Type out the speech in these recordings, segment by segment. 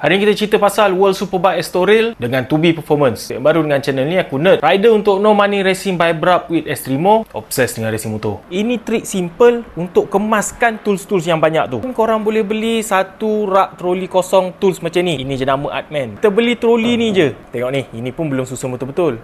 Hari ni kita cerita pasal World Superbike Estoril dengan 2B Performance. Yang baru dengan channel ni, aku nerd rider untuk No Money Racing by Brab with Extremo, obses dengan racing motor. Ini trik simple untuk kemaskan tools-tools yang banyak tu. Korang boleh beli satu rak troli kosong tools macam ni. Ini je nama Artman. Kita beli troli ni je. Tengok ni, ini pun belum susun betul-betul.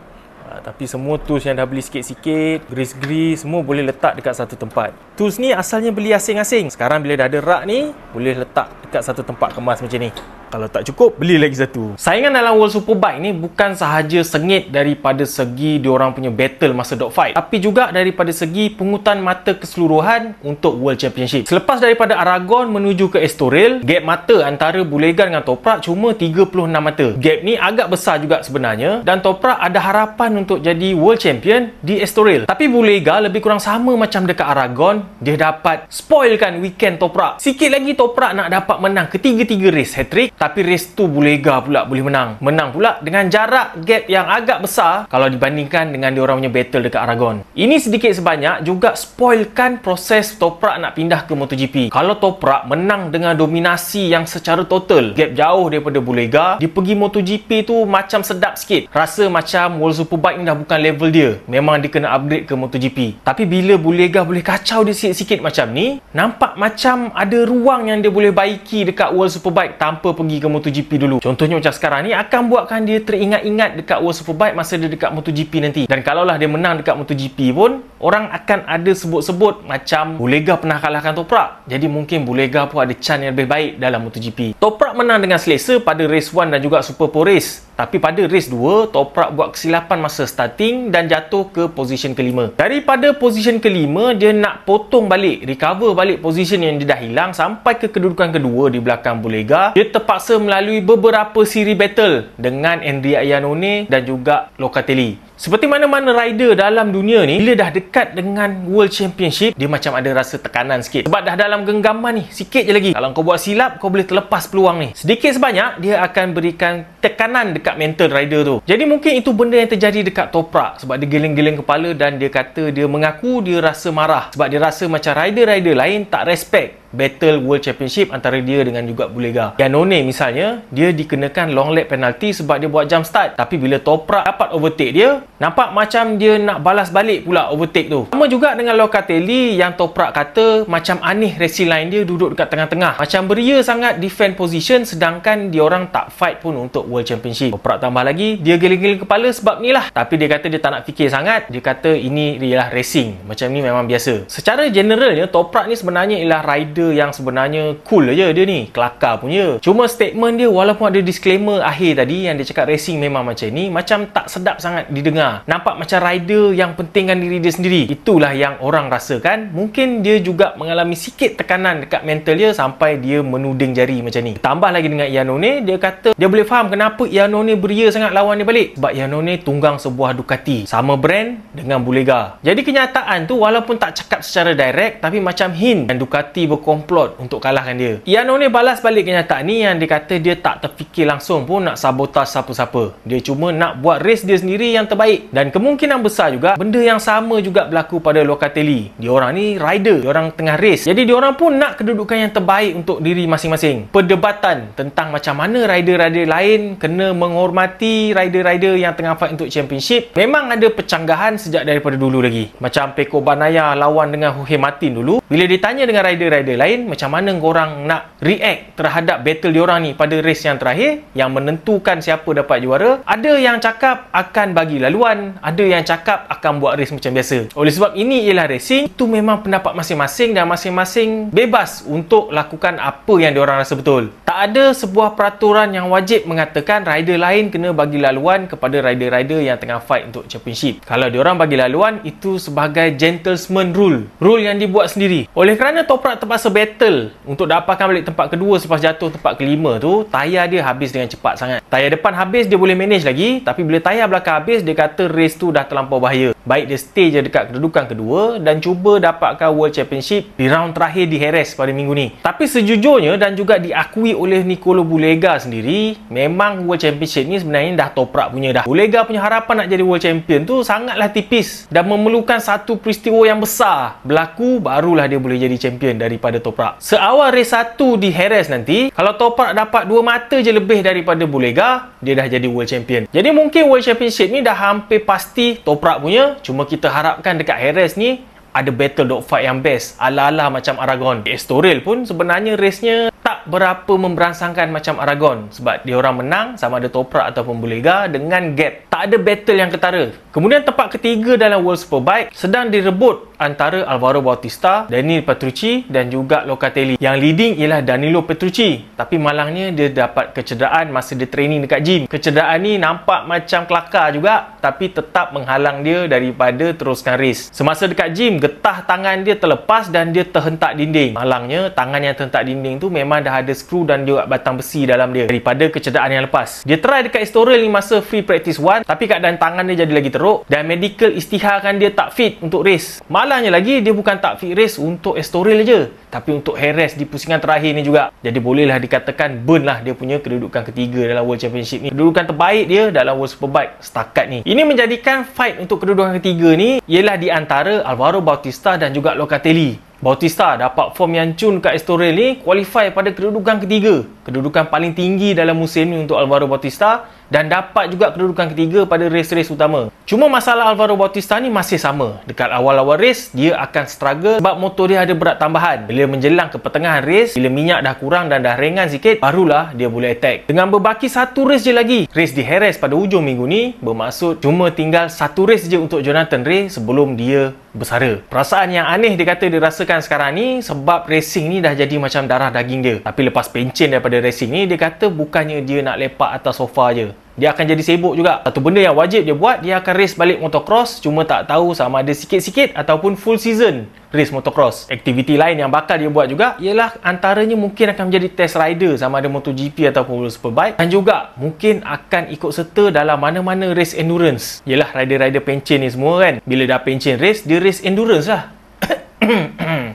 Tapi semua tools yang dah beli sikit-sikit, grease-grease, semua boleh letak dekat satu tempat. Tools ni asalnya beli asing-asing. Sekarang bila dah ada rak ni, boleh letak dekat satu tempat kemas macam ni. Kalau tak cukup, beli lagi satu. Saingan dalam World Superbike ni bukan sahaja sengit daripada segi diorang punya battle masa dogfight, tapi juga daripada segi pungutan mata keseluruhan untuk World Championship. Selepas daripada Aragon menuju ke Estoril, gap mata antara Bulega dengan Toprak cuma 36 mata. Gap ni agak besar juga sebenarnya, dan Toprak ada harapan untuk jadi World Champion di Estoril. Tapi Bulega lebih kurang sama macam dekat Aragon, dia dapat spoilkan weekend Toprak. Sikit lagi Toprak nak dapat menang ketiga-tiga race hat-trick, tapi race tu Bulega pula boleh menang. Menang pula dengan jarak gap yang agak besar kalau dibandingkan dengan diorang punya battle dekat Aragon. Ini sedikit sebanyak juga spoilkan proses Toprak nak pindah ke MotoGP. Kalau Toprak menang dengan dominasi yang secara total, gap jauh daripada Bulega, dia pergi MotoGP tu macam sedap sikit. Rasa macam World Superbike ni dah bukan level dia. Memang dia kena upgrade ke MotoGP. Tapi bila Bulega boleh kacau dia sikit-sikit macam ni, nampak macam ada ruang yang dia boleh baiki dekat World Superbike tanpa pergi ke MotoGP dulu. Contohnya macam sekarang ni akan buatkan dia teringat-ingat dekat World Superbike masa dia dekat MotoGP nanti. Dan kalaulah dia menang dekat MotoGP pun, orang akan ada sebut-sebut macam Bulega pernah kalahkan Toprak. Jadi mungkin Bulega pun ada chance yang lebih baik dalam MotoGP. Toprak menang dengan selesa pada race 1 dan juga Super Pole race. Tapi pada race 2, Toprak buat kesilapan masa starting dan jatuh ke position kelima. Daripada position kelima, dia nak potong balik, recover balik position yang dia dah hilang sampai ke kedudukan kedua di belakang Bulega. Dia terpaksa melalui beberapa siri battle dengan Andrea Iannone dan juga Locatelli. Seperti mana-mana rider dalam dunia ni, bila dah dekat dengan World Championship, dia macam ada rasa tekanan sikit. Sebab dah dalam genggaman ni, sikit je lagi. Kalau kau buat silap, kau boleh terlepas peluang ni. Sedikit sebanyak, dia akan berikan tekanan dekat mental rider tu. Jadi mungkin itu benda yang terjadi dekat Toprak. Sebab dia geleng-geleng kepala dan dia kata dia mengaku dia rasa marah. Sebab dia rasa macam rider-rider lain tak respect battle World Championship antara dia dengan juga Bulega. Iannone misalnya, dia dikenakan long lap penalty sebab dia buat jump start. Tapi bila Toprak dapat overtake dia, nampak macam dia nak balas balik pula overtake tu. Sama juga dengan Locatelli yang Toprak kata macam aneh racing line dia duduk dekat tengah-tengah. Macam beria sangat defend position sedangkan diorang tak fight pun untuk World Championship. Toprak tambah lagi, dia geleng-geleng kepala sebab ni lah. Tapi dia kata dia tak nak fikir sangat. Dia kata ini ialah racing. Macam ni memang biasa. Secara generalnya, Toprak ni sebenarnya ialah rider yang sebenarnya cool aja dia ni, kelakar punya. Cuma statement dia walaupun ada disclaimer akhir tadi yang dia cakap racing memang macam ni, macam tak sedap sangat didengar. Nampak macam rider yang pentingkan diri dia sendiri. Itulah yang orang rasakan. Mungkin dia juga mengalami sikit tekanan dekat mental dia sampai dia menuding jari macam ni. Tambah lagi dengan Iannone, dia kata dia boleh faham kenapa Iannone beria sangat lawan dia balik. Sebab Iannone tunggang sebuah Ducati, sama brand dengan Bulega. Jadi kenyataan tu walaupun tak cakap secara direct, tapi macam hint dan Ducati komplot untuk kalahkan dia. Iannone balas balik kenyataan ni yang dia kata dia tak terfikir langsung pun nak sabotaj siapa-siapa. Dia cuma nak buat race dia sendiri yang terbaik. Dan kemungkinan besar juga benda yang sama juga berlaku pada Locatelli. Diorang ni rider, diorang tengah race. Jadi diorang pun nak kedudukan yang terbaik untuk diri masing-masing. Perdebatan tentang macam mana rider-rider lain kena menghormati rider-rider yang tengah fight untuk championship memang ada pecanggahan sejak daripada dulu lagi. Macam Pecco Bagnaia lawan dengan Jorge Martin dulu. Bila ditanya dengan rider-rider lain, macam mana korang nak react terhadap battle diorang ni pada race yang terakhir yang menentukan siapa dapat juara, ada yang cakap akan bagi laluan, ada yang cakap akan buat race macam biasa. Oleh sebab ini ialah racing, itu memang pendapat masing-masing dan masing-masing bebas untuk lakukan apa yang diorang rasa betul. Tak ada sebuah peraturan yang wajib mengatakan rider lain kena bagi laluan kepada rider-rider yang tengah fight untuk championship. Kalau diorang bagi laluan, itu sebagai gentleman rule yang dibuat sendiri. Oleh kerana Toprak terpaksa battle untuk dapatkan balik tempat kedua selepas jatuh tempat kelima tu, tayar dia habis dengan cepat sangat. Tayar depan habis dia boleh manage lagi, tapi bila tayar belakang habis, dia kata race tu dah terlampau bahaya. baik dia stay je dekat kedudukan kedua dan cuba dapatkan World Championship di round terakhir di Jerez pada minggu ni. Tapi sejujurnya dan juga diakui oleh Nicolo Bulega sendiri, memang World Championship ni sebenarnya dah toprak punya dah. Bulega punya harapan nak jadi World Champion tu sangatlah tipis dan memerlukan satu peristiwa yang besar berlaku barulah dia boleh jadi champion daripada toprak. Seawal race 1 di Jerez nanti, kalau toprak dapat 2 mata je lebih daripada Bulega, dia dah jadi World Champion. Jadi mungkin World Championship ni dah hampir pasti toprak punya. Cuma kita harapkan dekat Jerez ni ada battle dogfight yang best, ala-ala macam Aragon. Estoril pun sebenarnya race-nya tak berapa memberansangkan macam Aragon, sebab dia orang menang sama ada toprak ataupun Bulega dengan gap. Tak ada battle yang ketara. Kemudian tempat ketiga dalam World Superbike sedang direbut antara Alvaro Bautista, Daniil Petrucci dan juga Locatelli. Yang leading ialah Danilo Petrucci, tapi malangnya dia dapat kecederaan masa dia training dekat gym. Kecederaan ni nampak macam kelakar juga, tapi tetap menghalang dia daripada teruskan race. Semasa dekat gym, getah tangan dia terlepas dan dia terhentak dinding. Malangnya tangan yang terhentak dinding tu memang dah ada skru dan juga batang besi dalam dia daripada kecederaan yang lepas. Dia try dekat Estoril ni masa free practice 1, tapi keadaan tangan dia jadi lagi teruk dan medical istiharkan dia tak fit untuk race. Malangnya lagi, dia bukan tak fit race untuk Estoril je, tapi untuk Jerez di pusingan terakhir ni juga. Jadi bolehlah dikatakan burn lah dia punya kedudukan ketiga dalam World Championship ni. Kedudukan terbaik dia dalam World Superbike setakat ni. Ini menjadikan fight untuk kedudukan ketiga ni ialah di antara Alvaro Bautista dan juga Locatelli. Bautista dapat form yang cun kat Estoril ni, qualify pada kedudukan ketiga, kedudukan paling tinggi dalam musim ni untuk Alvaro Bautista, dan dapat juga kedudukan ketiga pada race-race utama. Cuma masalah Alvaro Bautista ni masih sama. Dekat awal-awal race, dia akan struggle sebab motor dia ada berat tambahan. Bila menjelang ke pertengahan race, bila minyak dah kurang dan dah ringan sikit, barulah dia boleh attack. Dengan berbaki satu race je lagi, race di Jerez pada hujung minggu ni, bermaksud cuma tinggal satu race je untuk Jonathan Rea sebelum dia bersara. Perasaan yang aneh dia kata dirasakan sekarang ni sebab racing ni dah jadi macam darah daging dia. Tapi lepas pencen daripada racing ni, dia kata bukannya dia nak lepak atas sofa je, dia akan jadi sibuk juga. Satu benda yang wajib dia buat, dia akan race balik motocross, cuma tak tahu sama ada sikit-sikit ataupun full season race motocross. Aktiviti lain yang bakal dia buat juga ialah antaranya mungkin akan menjadi test rider sama ada MotoGP ataupun World Superbike, dan juga mungkin akan ikut serta dalam mana-mana race endurance. Yelah, rider-rider pencen ni semua kan, bila dah pencen race, dia race endurance lah.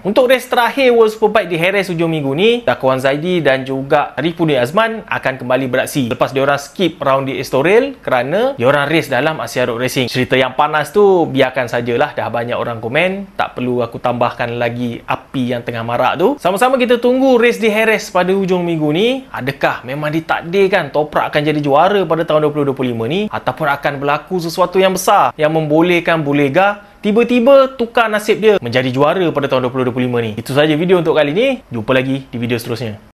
Untuk race terakhir World Superbike di Jerez hujung minggu ni, Dakwaan Zaidi dan juga Arifudin Azman akan kembali beraksi lepas diorang skip round di Estoril kerana diorang race dalam Asia Road Racing. Cerita yang panas tu biarkan sajalah, dah banyak orang komen, tak perlu aku tambahkan lagi api yang tengah marak tu. Sama-sama kita tunggu race di Jerez pada hujung minggu ni. Adakah memang ditakdirkan Toprak akan jadi juara pada tahun 2025 ni, ataupun akan berlaku sesuatu yang besar yang membolehkan Bulega tiba-tiba tukar nasib dia menjadi juara pada tahun 2025 ni. Itu saja video untuk kali ni. Jumpa lagi di video seterusnya.